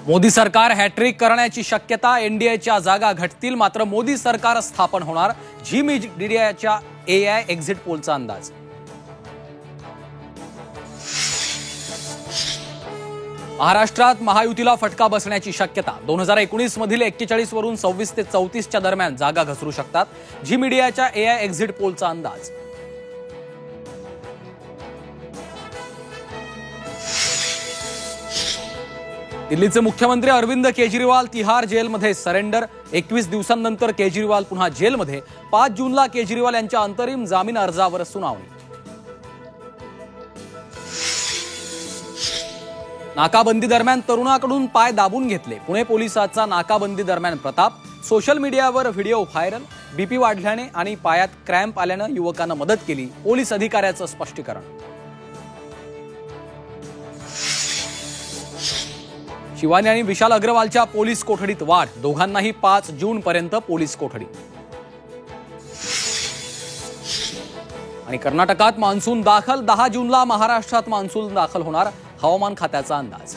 मोदी सरकार हॅट्रिक करण्याची शक्यता, एनडीएच्या जागा घटतील मात्र मोदी सरकार स्थापन होणार, झी मीडियाच्या AI एक्झिट पोलचा अंदाज. महाराष्ट्रात महायुतीला फटका बसण्याची शक्यता, 2019 मधील 41 वरून 26 ते 34च्या दरम्यान जागा घसरू शकतात, झी मीडियाच्या AI एक्झिट पोलचा अंदाज. दिल्लीचे मुख्यमंत्री अरविंद केजरीवाल तिहार जेलमध्ये सरेंडर, 21 दिवसांनंतर केजरीवाल पुन्हा जेलमध्ये, 5 जूनला केजरीवाल यांच्या अंतरिम जामीन अर्जावर सुनावणी. नाकाबंदी दरम्यान तरुणाकडून पाय दाबून घेतले, पुणे पोलिसांचा नाकाबंदी दरम्यान प्रताप, सोशल मीडियावर व्हिडिओ व्हायरल, बीपी वाढल्याने आणि पायात क्रॅम्प आल्यानं युवकांना मदत केली, पोलीस अधिकाऱ्याचं स्पष्टीकरण. शिवानी आणि विशाल अग्रवालच्या पोलीस कोठडीत वाढ, दोघांनाही 5 जूनपर्यंत पोलीस कोठडी. आणि कर्नाटकात मान्सून दाखल, 10 जूनला महाराष्ट्रात मान्सून दाखल होणार, हवामान खात्याचा अंदाज.